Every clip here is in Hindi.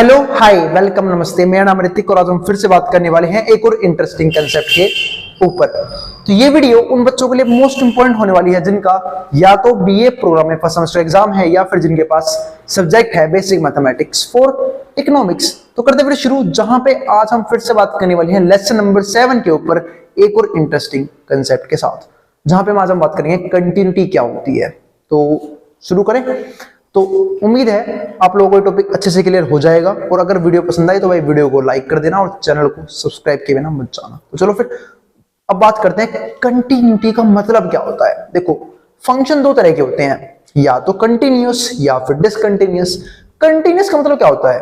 हेलो हाय वेलकम नमस्ते, मेरा नाम ऋतिक और आज हम फिर से बात करने वाले हैं एक और इंटरेस्टिंग कंसेप्ट के ऊपर। तो ये वीडियो उन बच्चों के लिए मोस्ट इंपॉर्टेंट होने वाली है जिनका या तो बीए प्रोग्राम में फर्स्ट सेमेस्टर एग्जाम है या फिर जिनके पास सब्जेक्ट है बेसिक मैथमेटिक्स फॉर इकोनॉमिक्स। तो करते वीडियो शुरू, जहां पे आज हम फिर से बात करने वाले हैं लेसन नंबर 7 के ऊपर एक और इंटरेस्टिंग कंसेप्ट के साथ, जहां पे आज हम बात करेंगे कंटिन्यूटी क्या होती है। तो शुरू करें। तो उम्मीद है आप लोगों को ये टॉपिक अच्छे से क्लियर हो जाएगा और अगर वीडियो पसंद आई तो भाई वीडियो को लाइक कर देना और चैनल को सब्सक्राइब किए बिना मत जाना। तो चलो फिर अब बात करते हैं कंटिन्यूटी का मतलब क्या होता है। देखो, फंक्शन दो तरह के होते हैं, या तो कंटिन्यूअस या फिर डिसकंटिन्यूअस। कंटिन्यूअस का मतलब क्या होता है?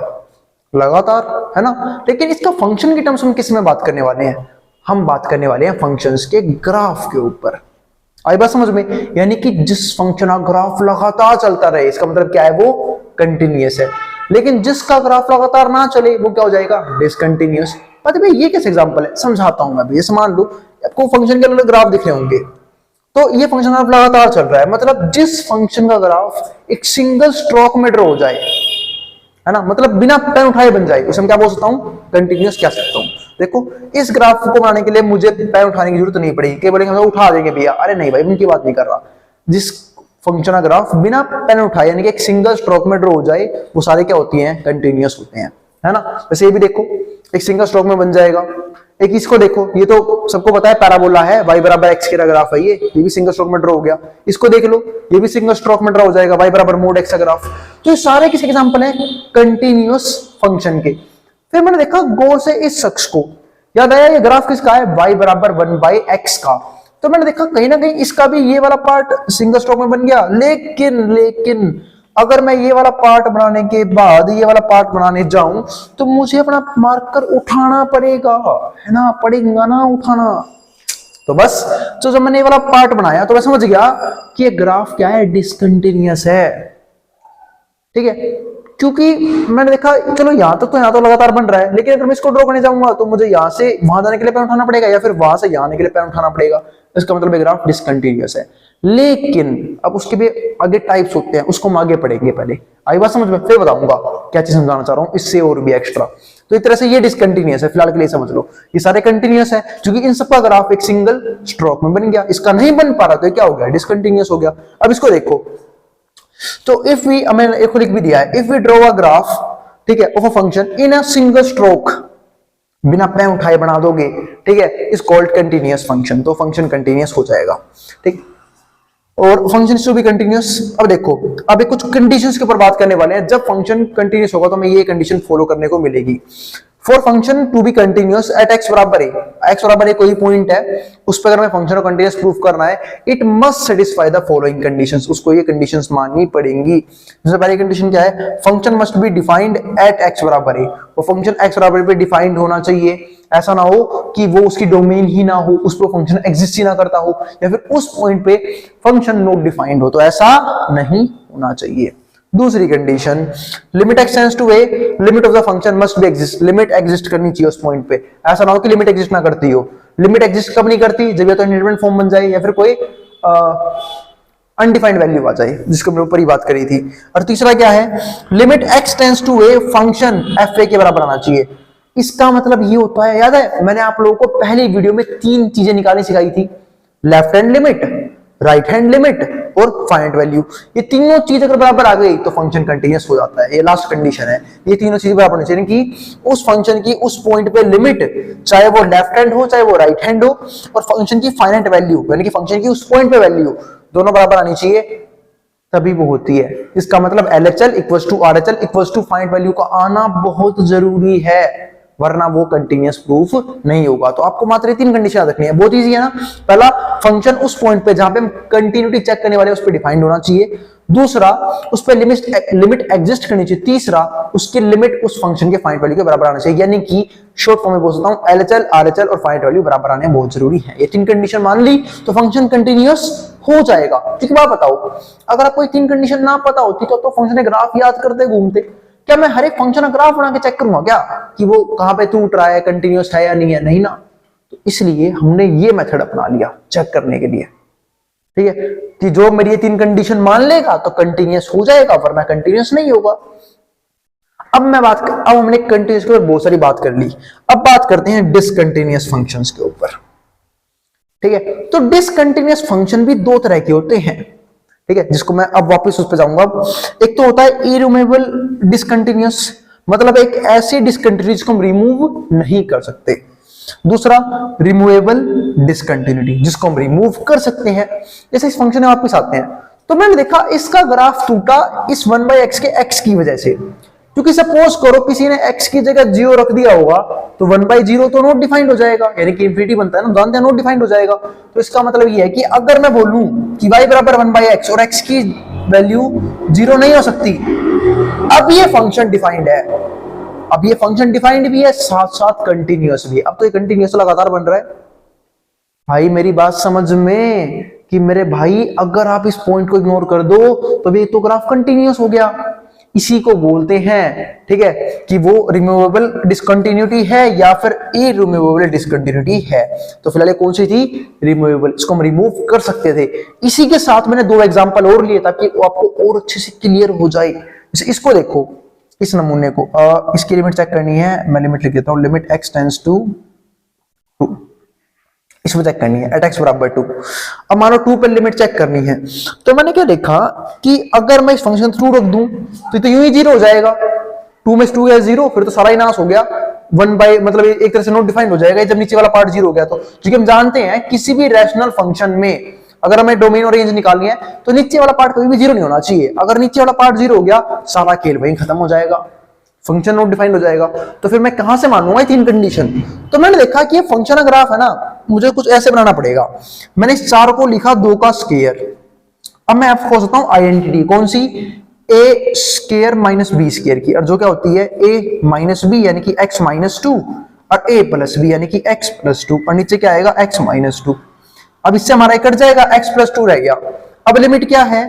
लगातार, है ना। लेकिन इसका फंक्शन की टर्म्स हम किस में बात करने वाले हैं? हम बात करने वाले हैं फंक्शंस के ग्राफ के ऊपर। आई बात समझ में? यानी कि जिस फंक्शन का ग्राफ लगातार चलता रहे, इसका मतलब क्या है? वो कंटिन्यूअस है। लेकिन जिसका ग्राफ लगातार ना चले वो क्या हो जाएगा? डिसकंटिन्यूअस। पता है ये कैसे एग्जांपल है, समझाता हूं मैं अभी। जैसे मान लो आपको फंक्शन के अलग ग्राफ दिख रहे होंगे, तो ये फंक्शन ग्राफ लगातार चल रहा है, मतलब जिस फंक्शन का ग्राफ एक सिंगल स्ट्रोक में ड्रॉ हो जाए, है ना, मतलब बिना पेन उठाए बन जाए, उसे हम क्या बोल सकता हूं? कंटिन्यूअस कह सकता हूं। देखो, इस ग्राफ को बनाने के लिए मुझे पेन उठाने की जरूरत नहीं पड़ेगी, केवल हम उठा देंगे भैया। अरे नहीं भाई, उनकी बात नहीं कर रहा। जिस फंक्शन का ग्राफ बिना पेन उठाए यानी कि एक सिंगल स्ट्रोक में ड्रॉ हो जाए, वो सारे क्या होती हैं? कंटिन्यूअस होते हैं, है ना। वैसे ये भी देखो, एक सिंगल स्ट्रोक में बन जाएगा। एक इसको देखो, ये तो सबको पता है पैराबोला है, y बराबर x का ग्राफ है, ये भी सिंगल स्ट्रोक में ड्रॉ हो गया। इसको देख लो, ये भी सिंगल स्ट्रोक में ड्रॉ हो जाएगा, y बराबर मोड x का ग्राफ। तो ये सारे किसके एग्जांपल है? कंटिन्यूअस फंक्शन के। फिर मैंने देखा गौर से इस शख्स को, याद आया ये ग्राफ किसका है? y बराबर 1/x का। तो मैंने देखा कहीं ना कहीं इसका भी ये वाला पार्ट सिंगल स्ट्रोक में बन गया। लेकिन अगर मैं ये वाला पार्ट बनाने के बाद ये वाला पार्ट बनाने जाऊं तो मुझे अपना मार्कर उठाना पड़ेगा, है ना, पड़ेगा ना उठाना। तो बस, तो जब मैंने ये वाला पार्ट बनाया तो मैं समझ गया कि ये ग्राफ क्या है? डिसकंटिन्यूअस है। ठीक है, क्योंकि मैंने देखा चलो यहां तक तो यहां तो लगातार बन रहा है, लेकिन अगर मैं इसको ड्रॉ करने जाऊंगा तो मुझे यहां से वहां जाने के लिए पैन उठाना पड़ेगा या फिर वहां से यहां आने के लिए पैन उठाना पड़ेगा। इसका मतलब ग्राफ डिसकंटिन्यूअस है। लेकिन अब उसके भी आगे टाइप्स होते हैं, उसको हम आगे पढ़ेंगे। पहले आई बात समझ में, फिर बताऊंगा क्या चीज समझाना चाह रहा हूं इससे और भी एक्स्ट्रा। तो इस तरह से ये डिसकंटिन्यूअस है, फिलहाल के लिए समझ लो ये सारे कंटिन्यूअस है, क्योंकि इन सबका ग्राफ एक सिंगल स्ट्रोक में बन गया। इसका नहीं बन पा रहा तो क्या हो गया? डिसकंटिन्यूअस हो गया। अब इसको देखो, तो इफ वी, मैंने एक लिख भी दिया है, if we draw a graph, ठीक है, of a function in a single stroke, बिना पेन उठाए बना दोगे, ठीक है, इज कॉल्ड कंटिन्यूअस फंक्शन। तो फंक्शन कंटिन्यूअस हो जाएगा, ठीक। और फंक्शन टू बी कंटिन्यूअस। अब देखो, अब एक कुछ कंडीशंस के ऊपर बात करने वाले हैं। जब फंक्शन कंटिन्यूअस होगा तो हमें ये कंडीशन फॉलो करने को मिलेगी। For function to be continuous at x बराबर है, x बराबर है कोई पॉइंट है, उस पर अगर मैं फंक्शन को कंटिन्यूअस प्रूफ करना है, it must satisfy the following conditions. उसको ये कंडीशंस माननी पड़ेंगी। सबसे पहली कंडीशन क्या है? Function must be defined at x बराबर है। वो फंक्शन x बराबर पे डिफाइंड होना चाहिए। ऐसा ना हो कि वो उसकी डोमेन ही ना हो, उस पर फंक्शन एग्जिस्ट ही ना करता हो, या फिर उस पॉइंट पे फंक्शन नॉट डिफाइंड हो, तो ऐसा नहीं होना चाहिए। दूसरी condition, limit x tends to a, limit of the function must be exist. Limit exist करनी चाहिए उस पॉइंट पे। ऐसा ना हो कि लिमिट एग्जिस्ट ना करती हो। लिमिट एग्जिस्ट कब नहीं करती? जब या तो इंडिपेंडेंट फॉर्म बन जाए या फिर कोई अनडिफाइंड वैल्यू आ जाए, जिसको हमने ऊपर ही बात करी थी। और तीसरा क्या है? Limit x tends to a, function f के बराबर आना चाहिए। इसका मतलब ये होता है, याद है मैंने आप लोगों को पहली वीडियो में 3 चीजें निकालनी सिखाई थी, left hand limit, right hand limit और फाइनाइट वैल्यू। ये तीनों चीज अगर बराबर आ गई तो फंक्शन कंटिन्यूअस हो जाता है। ये लास्ट कंडीशन है, ये तीनों चीजें बराबर होनी चाहिए कि उस फंक्शन की उस पॉइंट पे लिमिट, चाहे वो लेफ्ट हैंड हो चाहे वो राइट हैंड हो, और फंक्शन की फाइनाइट वैल्यू यानी कि फंक्शन की उस पॉइंट पे वैल्यू दोनों बराबर आनी चाहिए, तभी वो होती है। इसका मतलब LHL equals to RHL equals to finite value का आना बहुत जरूरी है, वरना वो कंटिन्यूअस प्रूफ नहीं होगा। तो आपको मात्र 3 कंडीशन रखनी है, बहुत इजी है ना। पहला, फंक्शन उस पॉइंट पे जहां पे हम कंटिन्यूटी चेक करने वाले उस पर डिफाइंड होना चाहिए। दूसरा, उस पर लिमिट एग्जिस्ट करनी चाहिए। तीसरा, उसकी लिमिट उस फंक्शन के फाइनाइट वैल्यू के बराबर आना चाहिए, यानी कि शॉर्ट फॉर्म में बोल सकता हूं LHL RHL और फाइनाइट वैल्यू बराबर आने बहुत जरूरी है। ये 3 कंडीशन मान ली तो फंक्शन कंटिन्यूअस हो जाएगा। ठीक बात बताओ, अगर आपको 3 कंडीशन ना पता होती तो फंक्शन ग्राफ याद करते घूमते। क्या मैं हर एक फंक्शन का ग्राफ बना के चेक करूंगा क्या कि वो कहां पे टूट रहा है, कंटिन्यूअस है या नहीं है? नहीं ना। तो इसलिए हमने ये मेथड अपना लिया चेक करने के लिए, ठीक है, कि जो मेरी ये 3 कंडीशन मान लेगा तो कंटिन्यूअस हो जाएगा, वरना कंटिन्यूअस नहीं होगा। अब हमने कंटिन्यूअस के ऊपर बहुत सारी बात कर ली, अब बात करते हैं डिसकंटिन्यूअस फंक्शंस के ऊपर। ठीक है, तो डिसकंटिन्यूअस फंक्शन भी दो तरह के होते हैं, ठीक है, जिसको मैं अब वापस उस पर जाऊंगा। एक तो होता है इरिमूवेबल डिसकंटिन्यूअस, मतलब एक ऐसी डिसकंटिन्यूटी जिसको हम रिमूव नहीं कर सकते। दूसरा रिमूवेबल डिसकंटिन्यूटी, जिसको हम रिमूव कर सकते हैं। जैसे इस फंक्शन में वापस आते हैं, तो मैंने देखा इसका ग्राफ टूटा इस 1/x के x की वजह से, क्योंकि सपोज करो किसी ने x की जगह 0 रख दिया होगा तो 1/0 तो नॉट डिफाइंड हो जाएगा, यानी कि इंफिनिटी बनता है ना, जानते हैं नॉट डिफाइंड हो जाएगा। तो इसका मतलब ये है कि अगर मैं बोलूं कि y बराबर 1/x और x की वैल्यू 0 नहीं हो सकती, अब ये फंक्शन डिफाइंड है, अब ये फंक्शन डिफाइंड भी है, साथ साथ कंटिन्यूअस भी है। अब तो ये कंटिन्यूअस लगातार बन रहा है। भाई मेरी बात समझ में कि मेरे भाई अगर आप इस पॉइंट को इग्नोर कर दो तो भी तो ग्राफ कंटिन्यूअस हो गया। इसी को बोलते हैं, ठीक है, कि वो रिमूवेबल डिसकंटिन्यूटी है या फिर इरिमूवेबल डिसकंटिन्यूटी है। तो फिलहाल कौन सी थी? रिमूवेबल, इसको हम रिमूव कर सकते थे। इसी के साथ मैंने दो एग्जांपल और लिए ताकि आपको और अच्छे से क्लियर हो जाए। जैसे इसको देखो, इस नमूने को, इसकी लिमिट चेक करनी है, मैं लिमिट लिख देता हूं, लिमिट x टेंड्स टू 2, इसमें चेक करनी है एट x बराबर 2। अब मानो 2 पर लिमिट चेक करनी है, तो मैंने क्या देखा कि अगर मैं इस फंक्शन 2 रख दूं तो यूं ही 0 हो जाएगा। 2 में 2 है 0, फिर तो सारा ही नाश हो गया। 1 मतलब एक तरह से नॉट डिफाइंड हो जाएगा जब नीचे वाला पार्ट 0 हो गया। तो क्योंकि हम जानते हैं किसी भी रैशनल फंक्शन में अगर हमें डोमेन और रेंज निकालनी है तो नीचे वाला पार्ट कभी भी 0 नहीं होना चाहिए। अगर नीचे वाला पार्ट 0 हो गया, सारा खेल वहीं खत्म हो जाएगा, फंक्शन नॉट डिफाइंड हो जाएगा। तो फिर मैं कहां से मानूंगा ये तीन कंडीशन? तो मैंने देखा कि ये फंक्शन ग्राफ है ना, मुझे कुछ ऐसे बनाना पड़ेगा। मैंने इस 4 को लिखा 2 का स्क्वायर। अब मैं आपको खोजता हूं आइडेंटिटी, कौन सी? a square minus b square की, और जो क्या होती है a माइनस बी यानी कि x माइनस 2 और a प्लस बी यानी कि x प्लस 2, और नीचे क्या आएगा? x minus 2। अब इससे हमारा कट जाएगा, x प्लस 2 रह गया। अब लिमिट क्या है?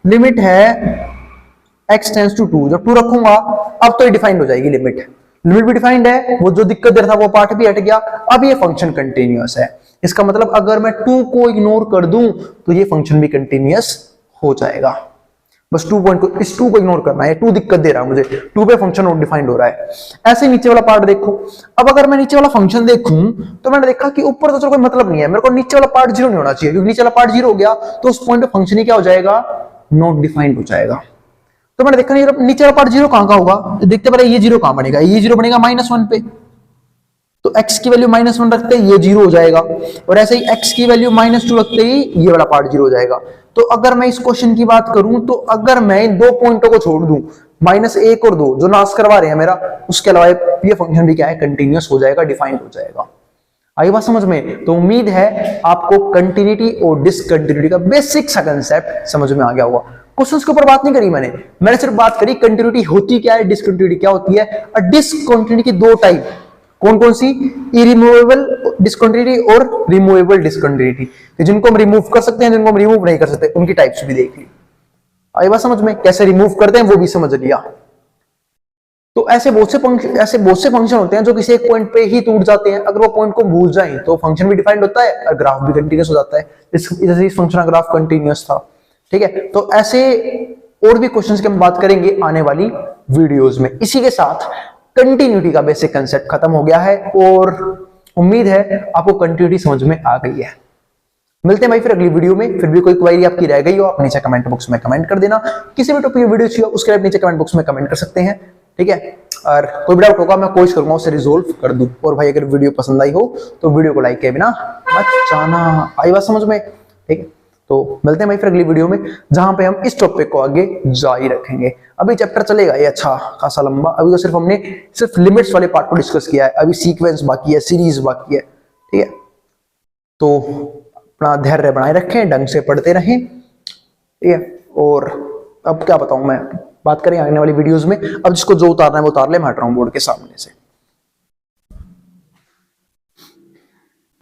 लिमिट है x टेंड्स टू 2। जब 2 रखूंगा अब तो ये डिफाइंड हो जाएगी लिमिट। लिमिट भी डिफाइंड है, वो जो दिक्कत दे रहा था वो पार्ट भी हट गया। अब ये फंक्शन कंटिन्यूअस है। इसका मतलब अगर मैं 2 को इग्नोर कर दूं तो ये फंक्शन भी कंटिन्यूअस हो जाएगा। बस 2 पॉइंट को, इस 2 को इग्नोर करना है, 2 दिक्कत दे रहा है मुझे, 2 पे फंक्शन नॉट डिफाइंड हो रहा है। ऐसे नीचे वाला पार्ट देखो। अब अगर मैं नीचे वाला फंक्शन देखूं तो मैंने देखा कि ऊपर तो चलो कोई मतलब नहीं है, मेरे को नीचे वाला पार्ट 0 नहीं होना चाहिए, क्योंकि नीचे वाला पार्ट 0 हो गया तो उस पॉइंट पे फंक्शन ही क्या हो जाएगा? नॉट डिफाइंड हो जाएगा। तो मैंने देखा नीचे वाला पार्ट 0 कहां का होगा? देखते पहले ये 0 कहां बनेगा? ये 0 बनेगा -1 पे, तो x की वैल्यू -1 रखते ही ये 0 हो जाएगा, और ऐसे ही x की वैल्यू -2 रखते ही ये वाला पार्ट 0 हो जाएगा। तो अगर मैं इस क्वेश्चन की बात करूं तो अगर मैं इन 2 पॉइंटों को छोड़ दूं, -1 और 2 जो नाश करवा रहे हैं मेरा, उसके अलावा ये फंक्शन भी क्या है? कंटिन्यूअस हो जाएगा, डिफाइंड हो जाएगा। आई बात समझ में? तो उम्मीद है आपको कंटिन्यूटी और डिसकंटिन्यूटी का बेसिक सा कंसेप्ट समझ में आ गया होगा। क्वेश्चंस के ऊपर बात नहीं करी मैंने सिर्फ बात करी कंटिन्यूटी होती क्या है, डिसकंटिन्यूटी क्या होती है, और डिसकंटिन्यूटी की 2 टाइप कौन कौन सी? इरिमूवेबल डिसकंटिन्यूटी और रिमूवेबल डिसकंटिन्यूटी, जिनको हम रिमूव कर सकते हैं, जिनको हम रिमूव नहीं कर सकते, उनकी टाइप्स भी देख ली। आई बात समझ में? कैसे रिमूव करते हैं वो भी समझ लिया। तो ऐसे बहुत से फंक्शन होते हैं जो किसी एक पॉइंट पे ही टूट जाते हैं। अगर वो पॉइंट को भूल जाएं तो फंक्शन भी डिफाइंड होता है और ग्राफ भी कंटिन्यूअस हो जाता है। जैसे इस फंक्शन का ग्राफ कंटिन्यूअस था, ठीक है। तो ऐसे और भी क्वेश्चंस की हम बात करेंगे आने वाली वीडियोस में। इसी के साथ कंटिन्यूटी का बेसिक कंसेप्ट खत्म हो गया है और उम्मीद है आपको कंटिन्यूटी समझ में आ गई है। मिलते हैं भाई फिर अगली वीडियो में। फिर भी कोई क्वेरी आपकी रह गई हो आप नीचे कमेंट बॉक्स में कमेंट कर देना। किसी भी टॉपिक की वीडियो चाहिए उसके लिए नीचे कमेंट बॉक्स में कमेंट कर सकते हैं, ठीक है। और कोई भी डाउट होगा मैं कोशिश करूंगा उसे रिजोल्व कर दूं। और भाई अगर वीडियो पसंद आई हो तो वीडियो को लाइक किए बिना मत जाना। आई बात समझ में? ठीक है, तो मिलते हैं भाई फिर अगली वीडियो में जहां पे हम इस टॉपिक को आगे जारी रखेंगे। अभी चैप्टर चलेगा ये अच्छा खासा लंबा। अभी तो सिर्फ हमने लिमिट्स वाले पार्ट को डिस्कस किया है, अभी सीक्वेंस बाकी है, सीरीज बाकी है, ठीक है। तो अपना धैर्य बनाए रखें, ढंग से पढ़ते रहें, ठीक है। और अब क्या बताऊं मैं, बात करें आने वाली वीडियोस में। अब जिसको जो उतारना है वो उतार ले, मैं हट रहा हूं बोर्ड के सामने से।